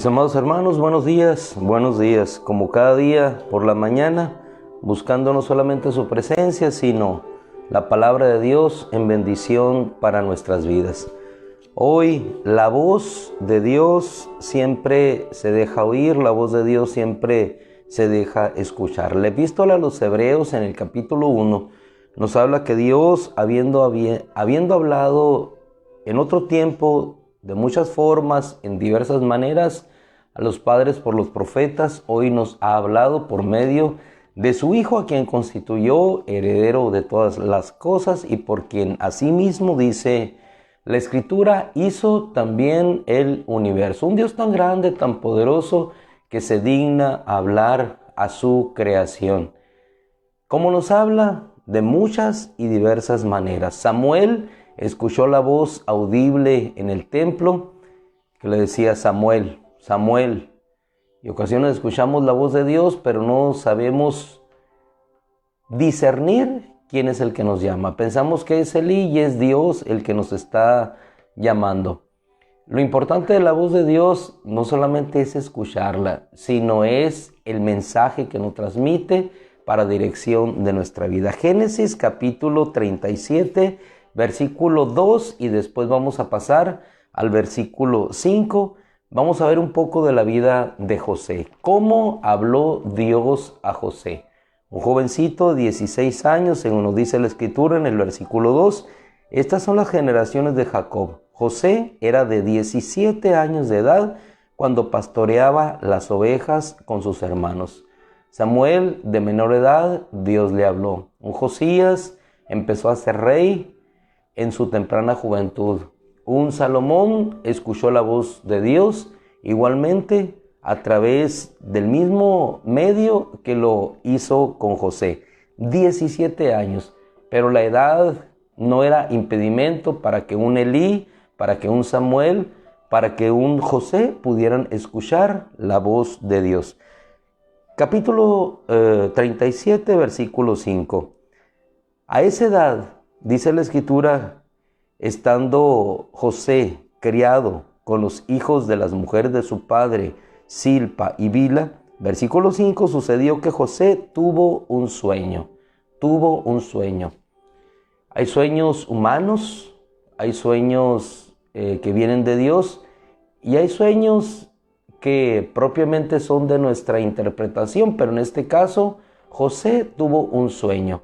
Mis amados hermanos, buenos días, como cada día por la mañana, buscando no solamente su presencia, sino la palabra de Dios en bendición para nuestras vidas. Hoy la voz de Dios siempre se deja oír, la voz de Dios siempre se deja escuchar. La epístola a los Hebreos en el capítulo 1 nos habla que Dios, habiendo hablado en otro tiempo, de muchas formas, en diversas maneras, a los padres por los profetas, hoy nos ha hablado por medio de su Hijo, a quien constituyó heredero de todas las cosas y por quien asimismo, dice la Escritura, hizo también el universo. Un Dios tan grande, tan poderoso, que se digna hablar a su creación. ¿Cómo nos habla? De muchas y diversas maneras. Samuel escuchó la voz audible en el templo que le decía: Samuel, Samuel. Y ocasiones escuchamos la voz de Dios, pero no sabemos discernir quién es el que nos llama. Pensamos que es Elí y es Dios el que nos está llamando. Lo importante de la voz de Dios no solamente es escucharla, sino es el mensaje que nos transmite para dirección de nuestra vida. Génesis capítulo 37, versículo 2, y después vamos a pasar al versículo 5. Vamos a ver un poco de la vida de José. ¿Cómo habló Dios a José? Un jovencito de 16 años, según nos dice la Escritura en el versículo 2. Estas son las generaciones de Jacob. José era de 17 años de edad cuando pastoreaba las ovejas con sus hermanos. Samuel, de menor edad, Dios le habló. Un Josías empezó a ser rey en su temprana juventud. Un Salomón escuchó la voz de Dios igualmente a través del mismo medio que lo hizo con José. 17 años, pero la edad no era impedimento para que un Elí, para que un Samuel, para que un José pudieran escuchar la voz de Dios. Capítulo 37, versículo 5. A esa edad, dice la Escritura, estando José criado con los hijos de las mujeres de su padre, Silpa y Bila, versículo 5, sucedió que José tuvo un sueño. Hay sueños humanos, hay sueños que vienen de Dios y hay sueños que propiamente son de nuestra interpretación, pero en este caso José tuvo un sueño.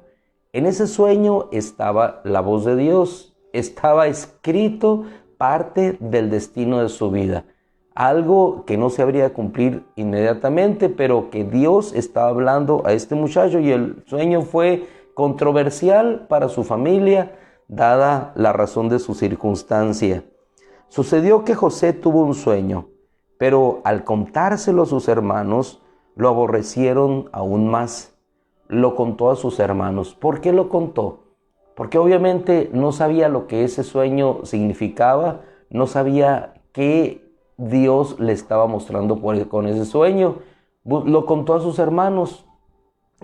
En ese sueño estaba la voz de Dios, estaba escrito parte del destino de su vida, algo que no se habría de cumplir inmediatamente, pero que Dios estaba hablando a este muchacho, y el sueño fue controversial para su familia, dada la razón de su circunstancia. Sucedió que José tuvo un sueño, pero al contárselo a sus hermanos, lo aborrecieron aún más. Lo contó a sus hermanos. ¿Por qué lo contó? Porque obviamente no sabía lo que ese sueño significaba, no sabía qué Dios le estaba mostrando con ese sueño. Lo contó a sus hermanos,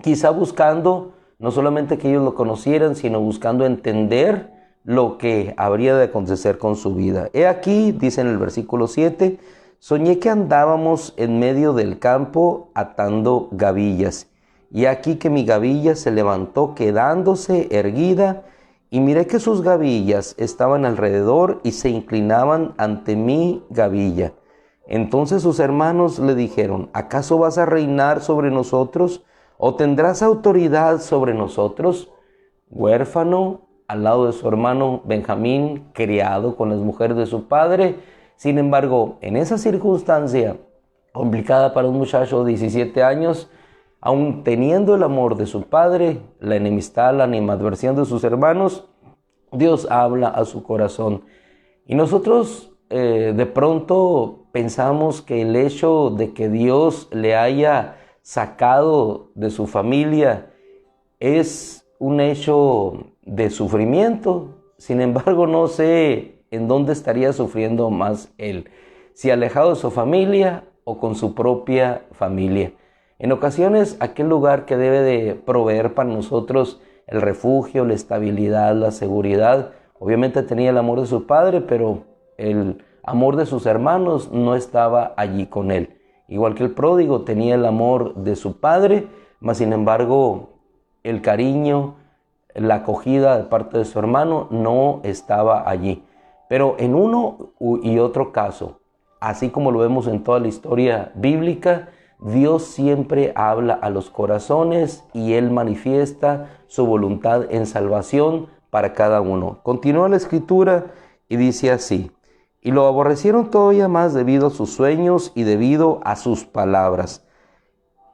quizá buscando no solamente que ellos lo conocieran, sino buscando entender lo que habría de acontecer con su vida. He aquí, dice en el versículo 7, soñé que andábamos en medio del campo atando gavillas, y aquí que mi gavilla se levantó quedándose erguida, y miré que sus gavillas estaban alrededor y se inclinaban ante mi gavilla. Entonces sus hermanos le dijeron: ¿acaso vas a reinar sobre nosotros, o tendrás autoridad sobre nosotros? Huérfano al lado de su hermano Benjamín, criado con las mujeres de su padre. Sin embargo, en esa circunstancia complicada para un muchacho de 17 años, aun teniendo el amor de su padre, la enemistad, la animadversión de sus hermanos, Dios habla a su corazón. Y nosotros de pronto pensamos que el hecho de que Dios le haya sacado de su familia es un hecho de sufrimiento. Sin embargo, no sé en dónde estaría sufriendo más él, si alejado de su familia o con su propia familia. En ocasiones, aquel lugar que debe de proveer para nosotros el refugio, la estabilidad, la seguridad, obviamente tenía el amor de su padre, pero amor de sus hermanos no estaba allí con él. Igual que el pródigo tenía el amor de su padre, mas sin embargo el cariño, la acogida de parte de su hermano no estaba allí. Pero en uno y otro caso, así como lo vemos en toda la historia bíblica, Dios siempre habla a los corazones y Él manifiesta su voluntad en salvación para cada uno. Continúa la escritura y dice así: y lo aborrecieron todavía más debido a sus sueños y debido a sus palabras.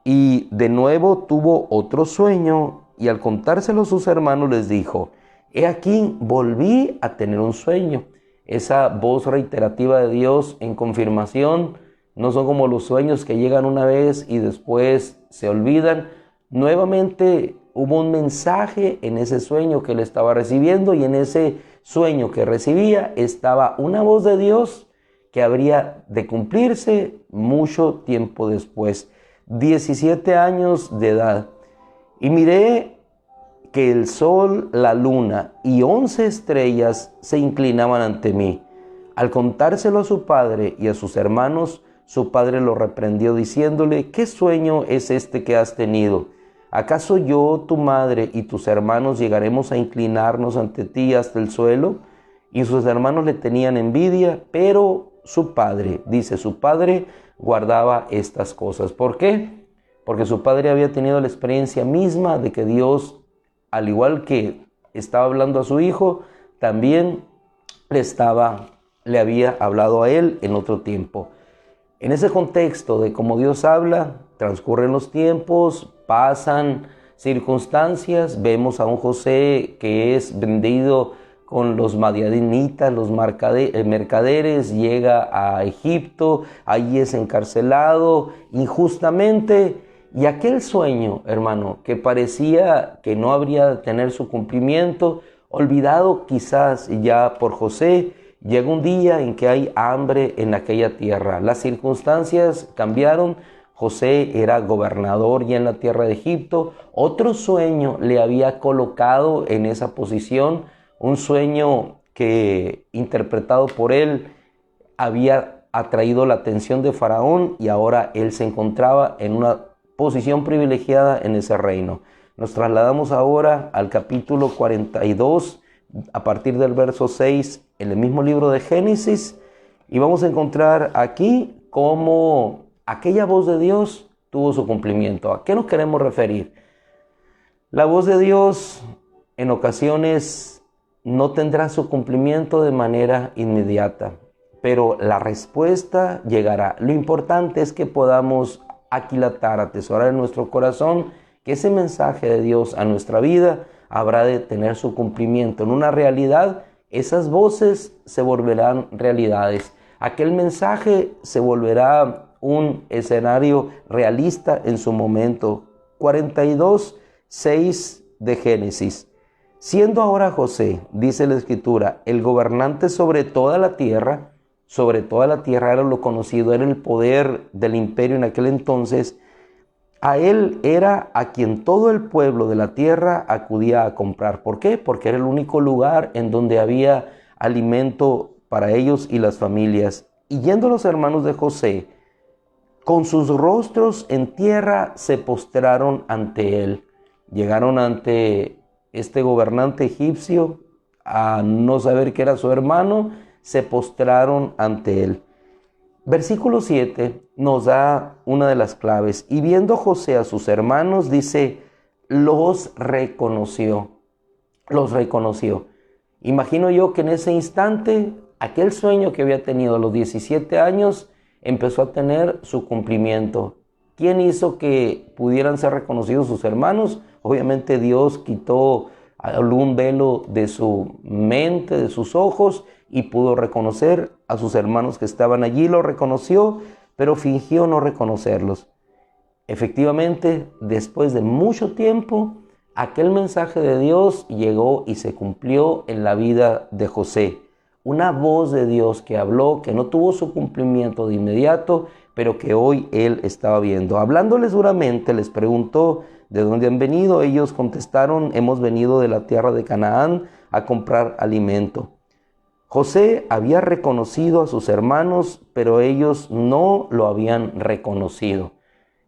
Y de nuevo tuvo otro sueño, y al contárselo a sus hermanos les dijo: he aquí, volví a tener un sueño. Esa voz reiterativa de Dios en confirmación no son como los sueños que llegan una vez y después se olvidan. Nuevamente hubo un mensaje en ese sueño que él estaba recibiendo, y en ese sueño que recibía estaba una voz de Dios que habría de cumplirse mucho tiempo después. 17 años de edad. Y miré que el sol, la luna y 11 estrellas se inclinaban ante mí. Al contárselo a su padre y a sus hermanos, su padre lo reprendió diciéndole: ¿qué sueño es este que has tenido? ¿Acaso yo, tu madre y tus hermanos llegaremos a inclinarnos ante ti hasta el suelo? Y sus hermanos le tenían envidia, pero su padre, dice, su padre guardaba estas cosas. ¿Por qué? Porque su padre había tenido la experiencia misma de que Dios, al igual que estaba hablando a su hijo, también le había hablado a él en otro tiempo. En ese contexto de cómo Dios habla, transcurren los tiempos, pasan circunstancias, vemos a un José que es vendido con los madianitas, los mercaderes, llega a Egipto, allí es encarcelado injustamente, y aquel sueño, hermano, que parecía que no habría de tener su cumplimiento, olvidado quizás ya por José, llega un día en que hay hambre en aquella tierra. Las circunstancias cambiaron. José era gobernador ya en la tierra de Egipto. Otro sueño le había colocado en esa posición, un sueño que, interpretado por él, había atraído la atención de Faraón, y ahora él se encontraba en una posición privilegiada en ese reino. Nos trasladamos ahora al capítulo 42, a partir del verso 6, en el mismo libro de Génesis, y vamos a encontrar aquí cómo aquella voz de Dios tuvo su cumplimiento. ¿A qué nos queremos referir? La voz de Dios en ocasiones no tendrá su cumplimiento de manera inmediata, pero la respuesta llegará. Lo importante es que podamos aquilatar, atesorar en nuestro corazón que ese mensaje de Dios a nuestra vida habrá de tener su cumplimiento en una realidad. Esas voces se volverán realidades. Aquel mensaje se volverá un escenario realista en su momento. 42, 6 de Génesis. Siendo ahora José, dice la Escritura, el gobernante sobre toda la tierra era lo conocido, era el poder del imperio en aquel entonces. A él era a quien todo el pueblo de la tierra acudía a comprar. ¿Por qué? Porque era el único lugar en donde había alimento para ellos y las familias. Y yendo los hermanos de José, con sus rostros en tierra, se postraron ante él. Llegaron ante este gobernante egipcio, a no saber que era su hermano, se postraron ante él. Versículo 7 nos da una de las claves. Y viendo José a sus hermanos, dice, los reconoció. Los reconoció. Imagino yo que en ese instante, aquel sueño que había tenido a los 17 años, empezó a tener su cumplimiento. ¿Quién hizo que pudieran ser reconocidos sus hermanos? Obviamente Dios quitó algún velo de su mente, de sus ojos, y pudo reconocer a sus hermanos que estaban allí. Lo reconoció, pero fingió no reconocerlos. Efectivamente, después de mucho tiempo, aquel mensaje de Dios llegó y se cumplió en la vida de José. Una voz de Dios que habló, que no tuvo su cumplimiento de inmediato, pero que hoy él estaba viendo. Hablándoles duramente, les preguntó de dónde han venido. Ellos contestaron: hemos venido de la tierra de Canaán a comprar alimento. José había reconocido a sus hermanos, pero ellos no lo habían reconocido.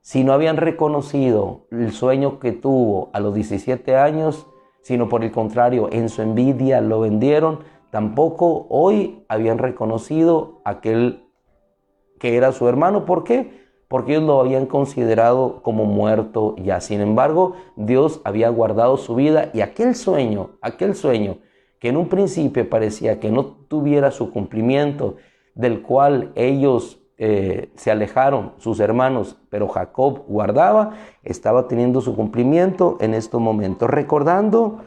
Si no habían reconocido el sueño que tuvo a los 17 años, sino por el contrario, en su envidia lo vendieron, tampoco hoy habían reconocido a aquel que era su hermano. ¿Por qué? Porque ellos lo habían considerado como muerto ya. Sin embargo, Dios había guardado su vida y aquel sueño que en un principio parecía que no tuviera su cumplimiento, del cual ellos se alejaron, sus hermanos, pero Jacob guardaba, estaba teniendo su cumplimiento en estos momentos. Recordando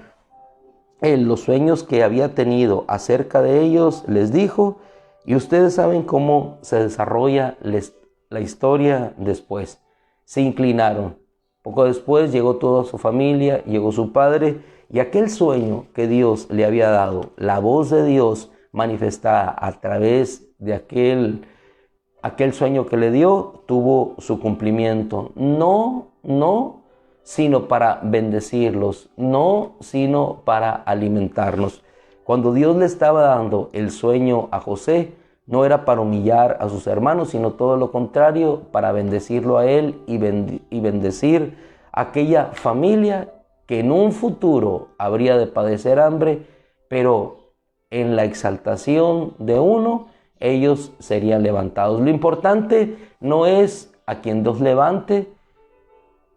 los sueños que había tenido acerca de ellos, les dijo, y ustedes saben cómo se desarrolla la historia después. Se inclinaron. Poco después llegó toda su familia, llegó su padre, y aquel sueño que Dios le había dado, la voz de Dios manifestada a través de aquel sueño que le dio, tuvo su cumplimiento. No, sino para bendecirlos, no, sino para alimentarnos. Cuando Dios le estaba dando el sueño a José, no era para humillar a sus hermanos, sino todo lo contrario, para bendecirlo a él y bendecir a aquella familia que en un futuro habría de padecer hambre, pero en la exaltación de uno, ellos serían levantados. Lo importante no es a quien Dios levante,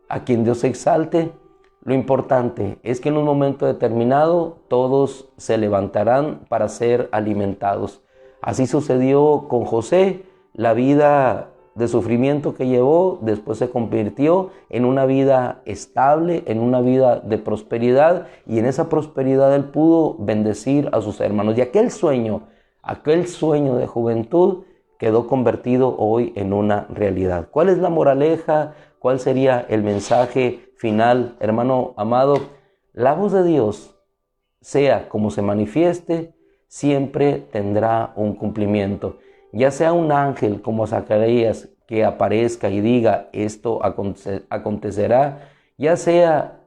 a quien Dios exalte. Lo importante es que en un momento determinado todos se levantarán para ser alimentados. Así sucedió con José. La vida de sufrimiento que llevó después se convirtió en una vida estable, en una vida de prosperidad, y en esa prosperidad él pudo bendecir a sus hermanos. Y aquel sueño de juventud quedó convertido hoy en una realidad. ¿Cuál es la moraleja? ¿Cuál sería el mensaje final, hermano amado? La voz de Dios, sea como se manifieste, siempre tendrá un cumplimiento. Ya sea un ángel como Zacarías que aparezca y diga esto acontecerá, ya sea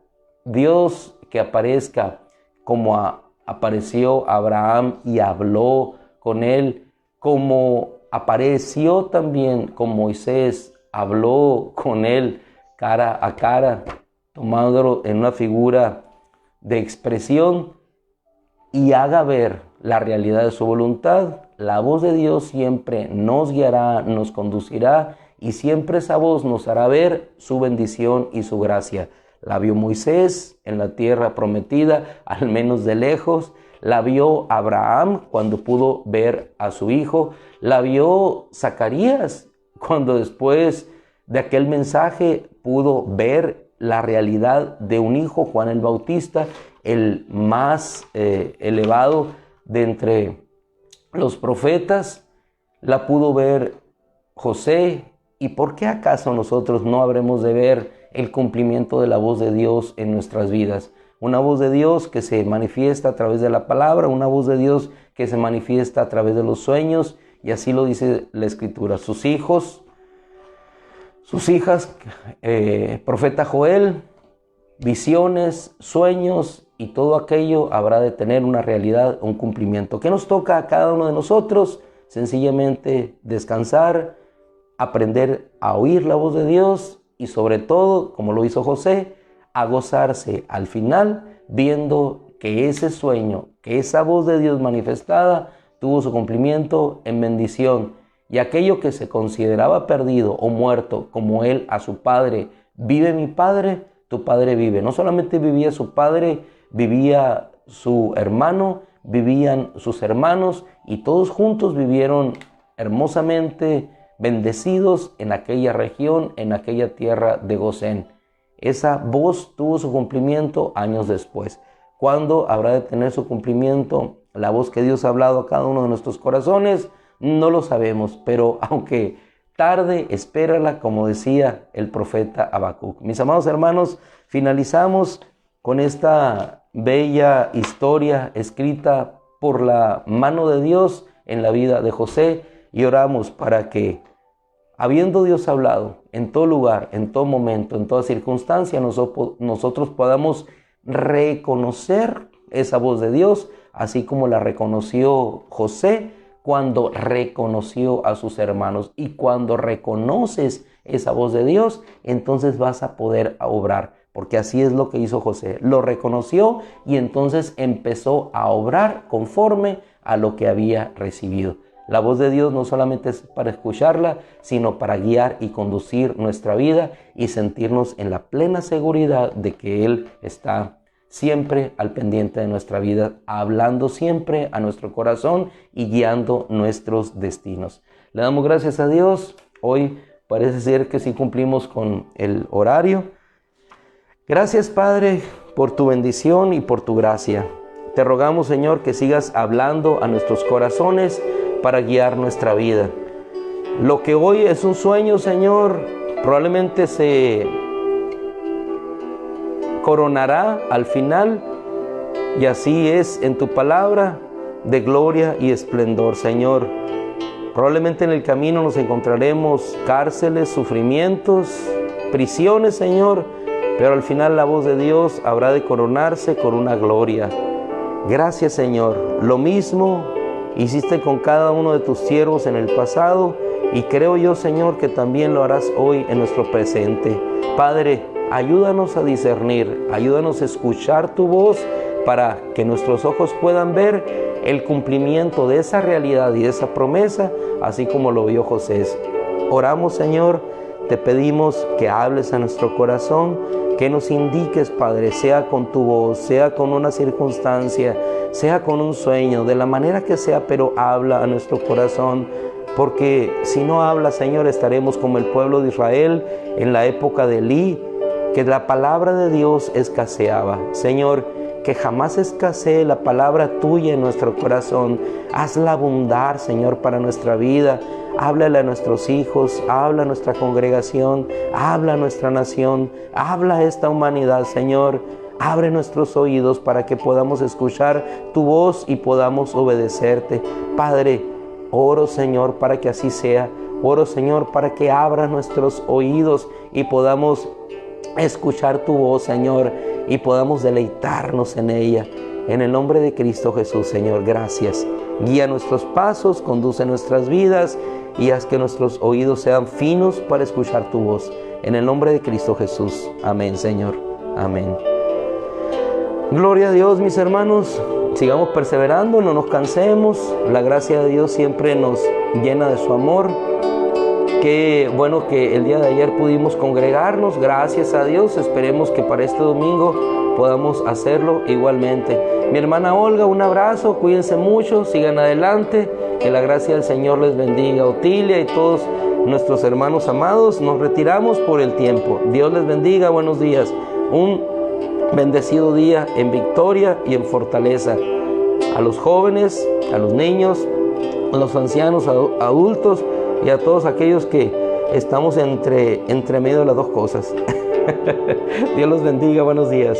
Dios que aparezca como apareció Abraham y habló con él, como apareció también con Moisés, habló con él cara a cara, tomándolo en una figura de expresión y haga ver la realidad de su voluntad. La voz de Dios siempre nos guiará, nos conducirá, y siempre esa voz nos hará ver su bendición y su gracia. La vio Moisés en la tierra prometida, al menos de lejos. La vio Abraham cuando pudo ver a su hijo. La vio Zacarías cuando después de aquel mensaje pudo ver la realidad de un hijo, Juan el Bautista, el más elevado de entre los profetas. La pudo ver José. ¿Y por qué acaso nosotros no habremos de ver el cumplimiento de la voz de Dios en nuestras vidas? Una voz de Dios que se manifiesta a través de la palabra, una voz de Dios que se manifiesta a través de los sueños, y así lo dice la Escritura. Sus hijos, sus hijas, profeta Joel, visiones, sueños, y todo aquello habrá de tener una realidad, un cumplimiento. ¿Qué nos toca a cada uno de nosotros? Sencillamente descansar, aprender a oír la voz de Dios y sobre todo, como lo hizo José, a gozarse al final viendo que ese sueño, que esa voz de Dios manifestada tuvo su cumplimiento en bendición, y aquello que se consideraba perdido o muerto, como él a su padre: vive mi padre, tu padre vive. No solamente vivía su padre, vivía su hermano, vivían sus hermanos, y todos juntos vivieron hermosamente bendecidos en aquella región, en aquella tierra de Gosén. Esa voz tuvo su cumplimiento años después. ¿Cuándo habrá de tener su cumplimiento la voz que Dios ha hablado a cada uno de nuestros corazones? No lo sabemos, pero aunque tarde, espérala, como decía el profeta Habacuc. Mis amados hermanos, finalizamos con esta bella historia escrita por la mano de Dios en la vida de José, y oramos para que, habiendo Dios hablado en todo lugar, en todo momento, en toda circunstancia, nosotros podamos reconocer esa voz de Dios, así como la reconoció José cuando reconoció a sus hermanos. Y cuando reconoces esa voz de Dios, entonces vas a poder obrar, porque así es lo que hizo José. Lo reconoció y entonces empezó a obrar conforme a lo que había recibido. La voz de Dios no solamente es para escucharla, sino para guiar y conducir nuestra vida y sentirnos en la plena seguridad de que Él está siempre al pendiente de nuestra vida, hablando siempre a nuestro corazón y guiando nuestros destinos. Le damos gracias a Dios. Hoy parece ser que sí cumplimos con el horario. Gracias, Padre, por tu bendición y por tu gracia. Te rogamos, Señor, que sigas hablando a nuestros corazones para guiar nuestra vida. Lo que hoy es un sueño, Señor, probablemente se coronará al final, y así es en tu palabra de gloria y esplendor, Señor. Probablemente en el camino nos encontraremos cárceles, sufrimientos, prisiones, Señor, pero al final la voz de Dios habrá de coronarse con una gloria. Gracias, Señor. Lo mismo hiciste con cada uno de tus siervos en el pasado, y creo yo, Señor, que también lo harás hoy en nuestro presente. Padre, ayúdanos a discernir, ayúdanos a escuchar tu voz para que nuestros ojos puedan ver el cumplimiento de esa realidad y de esa promesa, así como lo vio José. Oramos, Señor, te pedimos que hables a nuestro corazón, que nos indiques, Padre, sea con tu voz, sea con una circunstancia, sea con un sueño, de la manera que sea, pero habla a nuestro corazón, porque si no habla, Señor, estaremos como el pueblo de Israel en la época de Elí, que la palabra de Dios escaseaba. Señor, que jamás escasee la palabra tuya en nuestro corazón. Hazla abundar, Señor, para nuestra vida. Háblale a nuestros hijos, habla a nuestra congregación, habla a nuestra nación, habla a esta humanidad, Señor. Abre nuestros oídos para que podamos escuchar tu voz y podamos obedecerte. Padre, oro, Señor, para que así sea. Oro, Señor, para que abra nuestros oídos y podamos escuchar tu voz, Señor, y podamos deleitarnos en ella. En el nombre de Cristo Jesús, Señor, gracias. Guía nuestros pasos, conduce nuestras vidas y haz que nuestros oídos sean finos para escuchar tu voz. En el nombre de Cristo Jesús. Amén, Señor. Amén. Gloria a Dios, mis hermanos. Sigamos perseverando, no nos cansemos. La gracia de Dios siempre nos llena de su amor. Qué bueno que el día de ayer pudimos congregarnos, gracias a Dios. Esperemos que para este domingo podamos hacerlo igualmente. Mi hermana Olga, un abrazo, cuídense mucho, sigan adelante, que la gracia del Señor les bendiga. Otilia y todos nuestros hermanos amados, nos retiramos por el tiempo. Dios les bendiga, buenos días. Un bendecido día en victoria y en fortaleza. A los jóvenes, a los niños, a los ancianos, adultos, y a todos aquellos que estamos entre medio de las dos cosas. Dios los bendiga, buenos días.